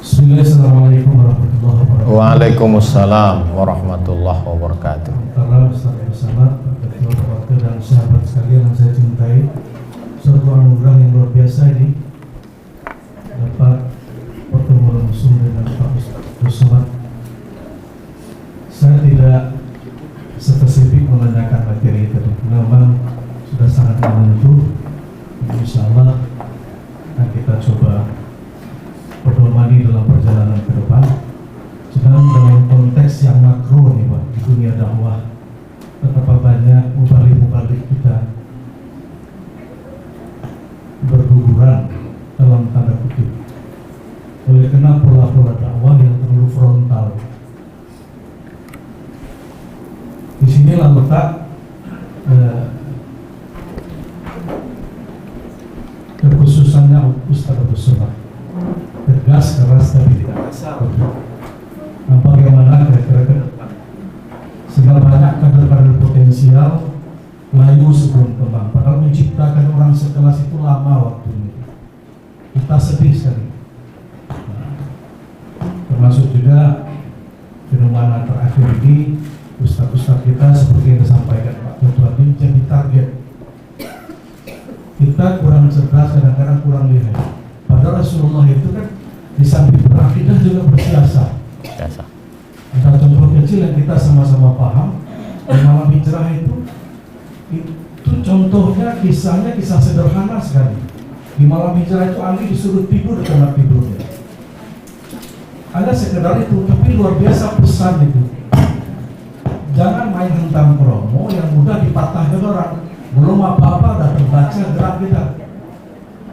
Assalamualaikum warahmatullahi wabarakatuh. Waalaikumsalam warahmatullahi wabarakatuh. Bersama ketua keluarga dan sahabat sekalian yang saya cintai, suatu anugerah yang luar biasa ini dapat bertemu langsung dengan Pak Ustadz Somad. Saya tidak spesifik menanyakan materi tadi, memang sudah sangat menentu. Insya Allah akan kita coba berdomani dalam perjalanan ke depan. Sedang dalam konteks yang makro nih Pak, di dunia dakwah, betapa banyak mubalik-mubalik kita berguguran dalam tanda kutip oleh karena pola-pola dakwah yang terlalu frontal. Di sinilah letak kekhususannya Ustadz Abdus Somad, tegas, keras, tapi tidak kasar. Nah, bagaimana kira-kira ke depan? Sehingga banyak kader-kader potensial layu sebelum kembang. Padahal menciptakan orang sekelas itu lama waktunya. Kita sedih sekali. Nah, termasuk juga fenomena terakhir ini, ustadz-ustadz kita seperti yang disampaikan Pak Ketua ini jadi target. Kita kurang cerdas, kadang-kadang kurang lihai. Padahal Rasulullah itu kan di samping berakidah juga bersiasat. Ada contoh kecil yang kita sama-sama paham di malam hijrah itu contohnya kisahnya kisah sederhana sekali. Di malam hijrah itu Ali disuruh tidur di kamar tidurnya. Ada sekedar itu, tapi luar biasa pesan itu. Jangan main hentam promo yang mudah dipatahkan orang. Belum apa-apa udah terbaca gerak kita.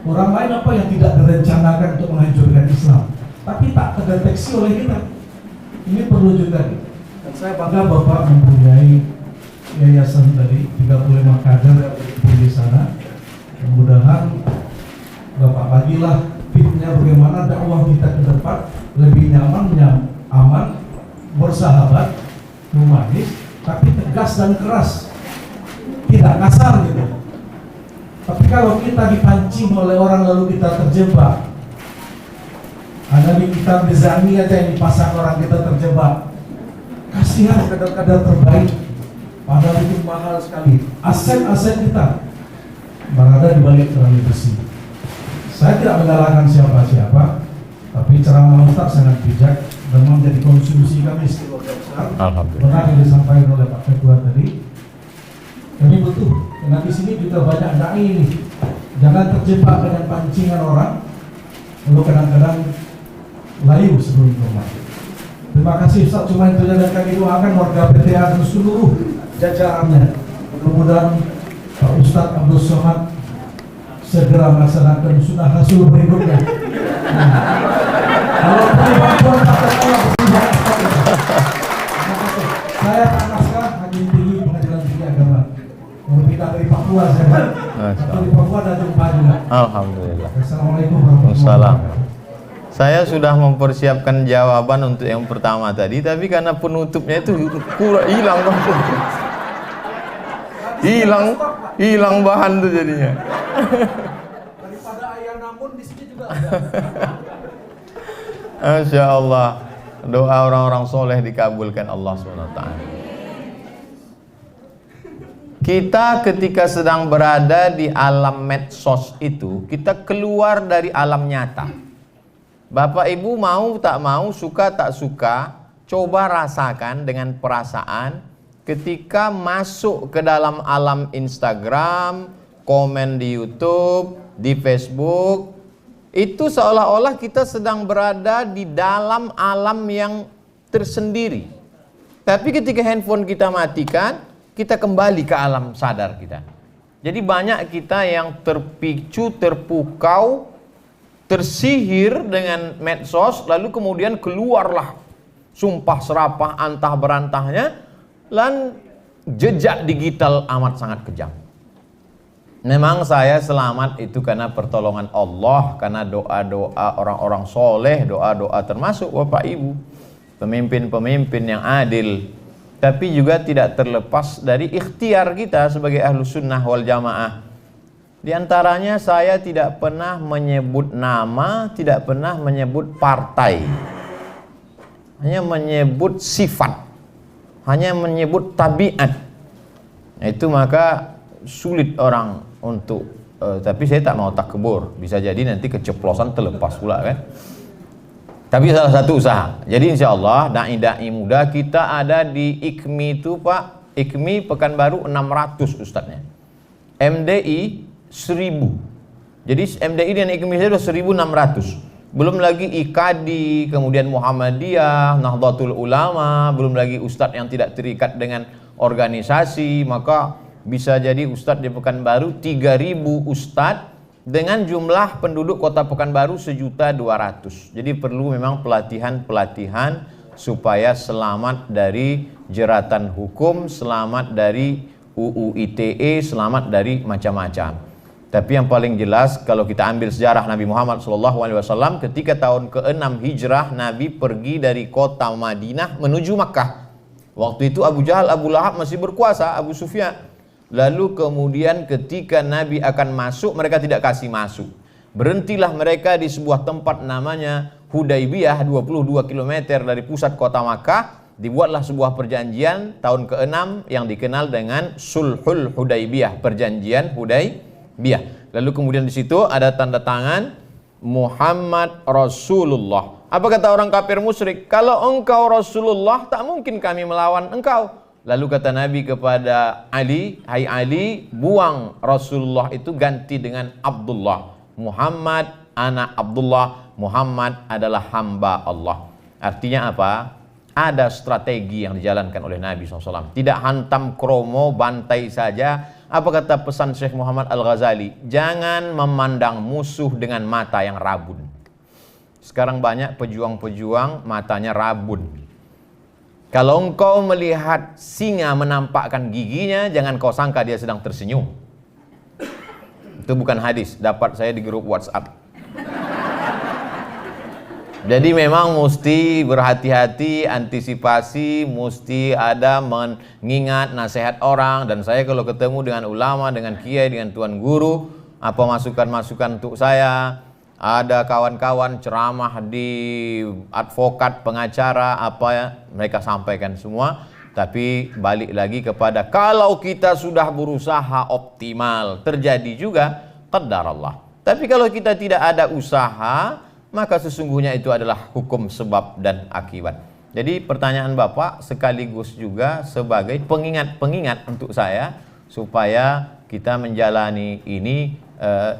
Orang lain apa yang tidak direncanakan untuk menghancurkan Islam, tapi tak terdeteksi oleh kita. Ini perlu juga. Dan saya bangga Bapak mempunyai yayasan tadi 35 kader di sana. Mudah-mudahan Bapak bagilah tipsnya bagaimana dakwah kita ke depan lebih nyaman, aman, bersahabat, humanis, tapi tegas dan keras, tidak kasar gitu. Tapi kalau kita dipancing oleh orang lalu kita terjebak, ada di kitab Mizani aja yang dipasang orang kita terjebak. Kasihan kadar-kadar terbaik, padahal itu mahal sekali. Aset-aset kita berada di balik terlalu besi. Saya tidak menyalahkan siapa-siapa, tapi ceramah Ustaz sangat bijak dan menjadi konsumsi kami keluarga besar. Benar yang disampaikan oleh Pak Ketua tadi. Ini betul. Karena di sini juga banyak dai ini. Jangan terjebak dengan pancingan orang, lalu kadang-kadang layu sebelum rumah. Terima kasih Ustaz, cuma itu dan kami doakan warga PTA dan seluruh jajarannya. Mudah-mudahan Pak Ustaz Abdus Somad segera melaksanakan sunnah Rasul berikutnya. Kalau perempuan saya panas sekarang Hakim Tinggi Pengadilan Tinggi Agama. Mau pindah dari Papua saya. Atau di Papua ada jumpa juga. Alhamdulillah. Assalamualaikum warahmatullahi wabarakatuh. Saya sudah mempersiapkan jawaban untuk yang pertama tadi, tapi karena penutupnya itu hilang hilang bahan tuh jadinya. Daripada ayah namun di sini juga ada. Masya Allah, doa orang-orang soleh dikabulkan Allah SWT. Kita ketika sedang berada di alam medsos itu, kita keluar dari alam nyata. Bapak Ibu mau tak mau, suka tak suka, coba rasakan dengan perasaan ketika masuk ke dalam alam Instagram, komen di YouTube, di Facebook, itu seolah-olah kita sedang berada di dalam alam yang tersendiri. Tapi ketika handphone kita matikan, kita kembali ke alam sadar kita. Jadi banyak kita yang terpicu, terpukau, tersihir dengan medsos, lalu kemudian keluarlah sumpah serapah antah berantahnya, dan jejak digital amat sangat kejam. Memang saya selamat itu karena pertolongan Allah, karena doa-doa orang-orang soleh, doa-doa termasuk Bapak Ibu, pemimpin-pemimpin yang adil. Tapi juga tidak terlepas dari ikhtiar kita sebagai ahlu sunnah wal jamaah. Di antaranya saya tidak pernah menyebut nama, tidak pernah menyebut partai. Hanya menyebut sifat, hanya menyebut tabiat. Itu maka sulit orang untuk tapi saya tak mau takbur. Bisa jadi nanti keceplosan terlepas pula kan. Tapi salah satu usaha. Jadi insya Allah dai-dai muda kita ada di IKMI itu Pak. IKMI Pekanbaru 600 ustadznya. MDI 1000. Jadi MDI dan IKMI saya sudah 1600. Belum lagi IKADI, kemudian Muhammadiyah, Nahdlatul Ulama, belum lagi ustadz yang tidak terikat dengan organisasi. Maka bisa jadi ustadz di Pekanbaru 3000 ustadz dengan jumlah penduduk kota Pekanbaru 1.200.000. Jadi perlu memang pelatihan-pelatihan supaya selamat dari jeratan hukum, selamat dari UU ITE, selamat dari macam-macam. Tapi yang paling jelas kalau kita ambil sejarah Nabi Muhammad SAW, ketika tahun ke-6 Hijrah Nabi pergi dari kota Madinah menuju Makkah. Waktu itu Abu Jahal, Abu Lahab masih berkuasa, Abu Sufyan. Lalu kemudian ketika Nabi akan masuk, mereka tidak kasih masuk. Berhentilah mereka di sebuah tempat namanya Hudaybiyah, 22 km dari pusat kota Makkah. Dibuatlah sebuah perjanjian tahun ke-6 yang dikenal dengan Sulhul Hudaybiyah, perjanjian Hudaybiyah. Lalu kemudian di situ ada tanda tangan Muhammad Rasulullah. Apa kata orang kafir musyrik? Kalau engkau Rasulullah, tak mungkin kami melawan engkau. Lalu kata Nabi kepada Ali, hai Ali, buang Rasulullah itu, ganti dengan Abdullah. Muhammad anak Abdullah, Muhammad adalah hamba Allah. Artinya apa? Ada strategi yang dijalankan oleh Nabi SAW. Tidak hantam kromo, bantai saja. Apa kata pesan Syekh Muhammad Al-Ghazali? Jangan memandang musuh dengan mata yang rabun. Sekarang banyak pejuang-pejuang matanya rabun. Kalau engkau melihat singa menampakkan giginya, jangan kau sangka dia sedang tersenyum. Itu bukan hadis, dapat saya di grup WhatsApp. Jadi memang mesti berhati-hati, antisipasi, mesti ada mengingat nasihat orang. Dan saya kalau ketemu dengan ulama, dengan kiai, dengan tuan guru, apa masukan-masukan untuk saya. Ada kawan-kawan ceramah di advokat, pengacara, apa ya, mereka sampaikan semua. Tapi balik lagi kepada kalau kita sudah berusaha optimal, terjadi juga qadar Allah. Tapi kalau kita tidak ada usaha, maka sesungguhnya itu adalah hukum sebab dan akibat. Jadi pertanyaan Bapak sekaligus juga sebagai pengingat-pengingat untuk saya supaya kita menjalani ini.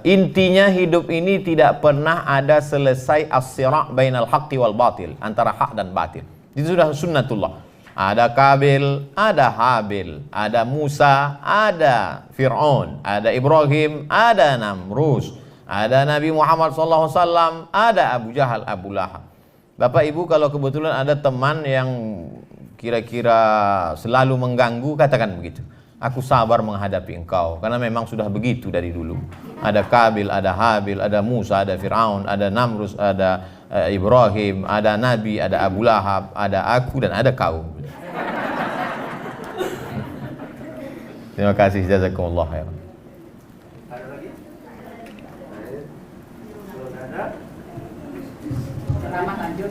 Intinya hidup ini tidak pernah ada selesai as-sira' bainal haqqi wal batil, antara hak dan batil. Itu sudah sunnatullah. Ada Kabil, ada Habil, ada Musa, ada Fir'aun, ada Ibrahim, ada Namrus, ada Nabi Muhammad SAW, ada Abu Jahal, Abu Lahab. Bapak Ibu, kalau kebetulan ada teman yang kira-kira selalu mengganggu, katakan begitu. Aku sabar menghadapi engkau, karena memang sudah begitu dari dulu. Ada Kabil, ada Habil, ada Musa, ada Fir'aun, ada Namrus, ada Ibrahim, ada Nabi, ada Abu Lahab, ada aku, dan ada kau. Terima kasih, jazakumullah khairan. Ada lagi? Saudara? Ceramah lanjut.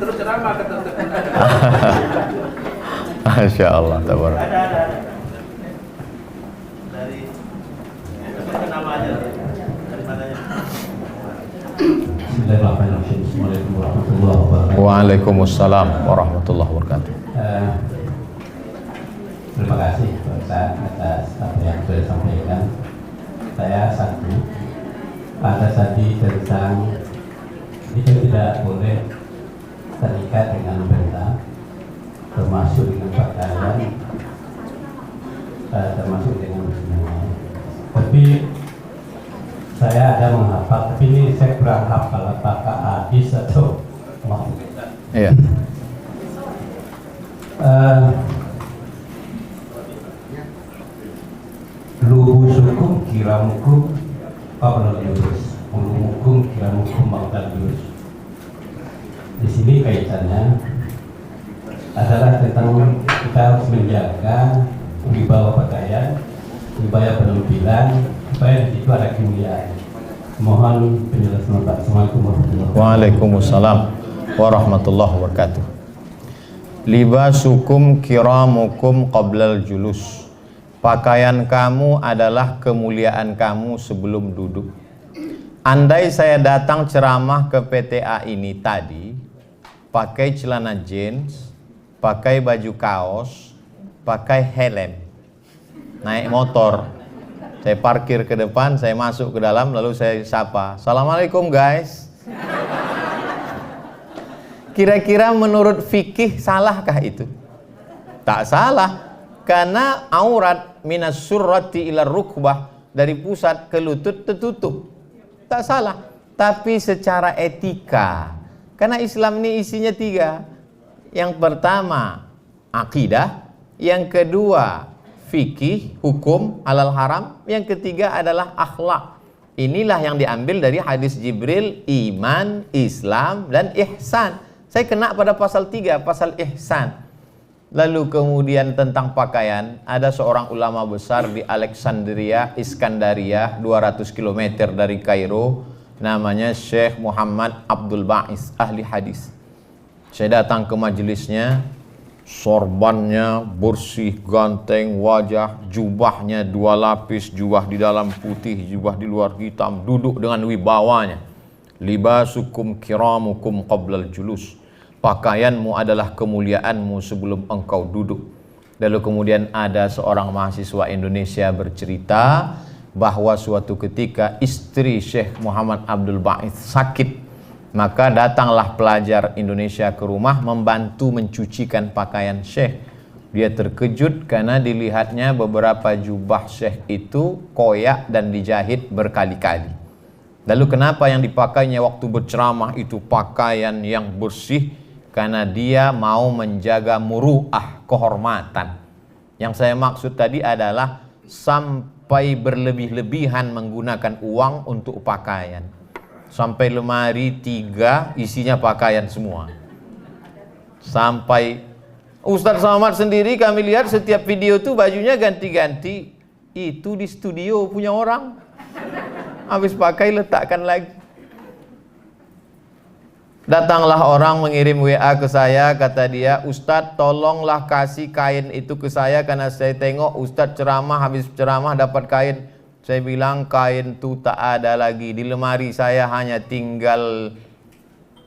Terus ceramah kata. Masya Allah, tabarak. Ada. Dari nama aja. Dari mananya? Bismillahirrahmanirrahim. Assalamualaikum warahmatullahi wabarakatuh. Waalaikumsalam warahmatullahi wabarakatuh. Terima kasih Pak Ustaz atas apa yang sudah disampaikan. Saya satu, pada tadi tentang itu tidak boleh terikat dengan benda, termasuk dengan pakaian, termasuk dengan semuanya. Tapi saya ada menghafal, tapi ini saya kurang hafal apakah hadis atau mau. Iya. Luhusukum kiramukum qabla yurus, ulumukum kiramukum ba'da yurus. Di sini kaitannya adalah tentang kita harus menjaga wibawa pakaian supaya berlebihan, supaya di situ ada kemuliaan. Mohon penjelasan Pak. Assalamualaikum warahmatullahi wabarakatuh. Waalaikumsalam warahmatullahi wabarakatuh. Libasukum kiramukum qablal julus. Pakaian kamu adalah kemuliaan kamu sebelum duduk. Andai saya datang ceramah ke PTA ini tadi, pakai celana jeans, pakai baju kaos, pakai helm, naik motor, saya parkir ke depan, saya masuk ke dalam, lalu saya sapa, "Assalamualaikum guys." Kira-kira menurut fikih salahkah itu? Tak salah, karena aurat minas surrati ila rukbah, dari pusat ke lutut tertutup. Tak salah, tapi secara etika, karena Islam ini isinya 3. Yang pertama akidah, yang kedua fikih, hukum halal haram, yang ketiga adalah akhlak. Inilah yang diambil dari hadis Jibril, iman, Islam, dan ihsan. Saya kena pada pasal 3, pasal ihsan. Lalu kemudian tentang pakaian, ada seorang ulama besar di Alexandria, Iskandaria, 200 km dari Kairo, namanya Syekh Muhammad Abdul Ba'is, ahli hadis. Saya datang ke majelisnya, sorbannya bersih, ganteng, wajah, jubahnya 2 lapis, jubah di dalam putih, jubah di luar hitam, duduk dengan wibawanya. Libasukum kiramukum qablal julus. Pakaianmu adalah kemuliaanmu sebelum engkau duduk. Lalu kemudian ada seorang mahasiswa Indonesia bercerita bahwa suatu ketika istri Syekh Muhammad Abdul Ba'is sakit, maka datanglah pelajar Indonesia ke rumah membantu mencucikan pakaian Syekh. Dia terkejut karena dilihatnya beberapa jubah Syekh itu koyak dan dijahit berkali-kali. Lalu kenapa yang dipakainya waktu berceramah itu pakaian yang bersih? Karena dia mau menjaga muru'ah, kehormatan. Yang saya maksud tadi adalah sampai berlebih-lebihan menggunakan uang untuk pakaian. Sampai lemari 3 isinya pakaian semua. Sampai Ustadz Somad sendiri kami lihat setiap video tuh bajunya ganti-ganti. Itu di studio punya orang. Habis pakai letakkan lagi. Datanglah orang mengirim WA ke saya, kata dia, "Ustadz tolonglah kasih kain itu ke saya karena saya tengok Ustadz ceramah, habis ceramah dapat kain." Saya bilang kain itu tak ada lagi, di lemari saya hanya tinggal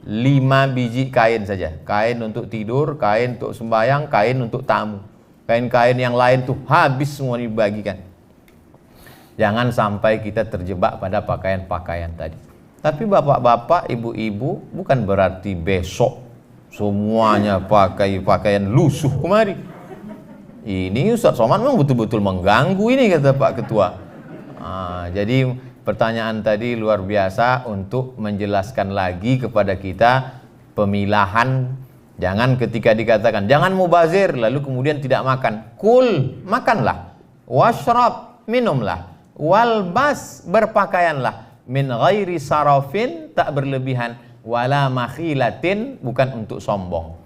5 biji kain saja. Kain untuk tidur, kain untuk sembahyang, kain untuk tamu. Kain-kain yang lain tuh habis semua dibagikan. Jangan sampai kita terjebak pada pakaian-pakaian tadi. Tapi bapak-bapak, ibu-ibu, bukan berarti besok semuanya pakai pakaian lusuh kemari. Ini Ustadz Somad memang betul-betul mengganggu ini, kata Pak Ketua. Jadi pertanyaan tadi luar biasa untuk menjelaskan lagi kepada kita pemilahan. Jangan ketika dikatakan jangan mubazir lalu kemudian tidak makan. Kul, makanlah. Washrab, minumlah. Walbas, berpakaianlah. Min ghairi sarafin, tak berlebihan. Wala makhilatin, bukan untuk sombong.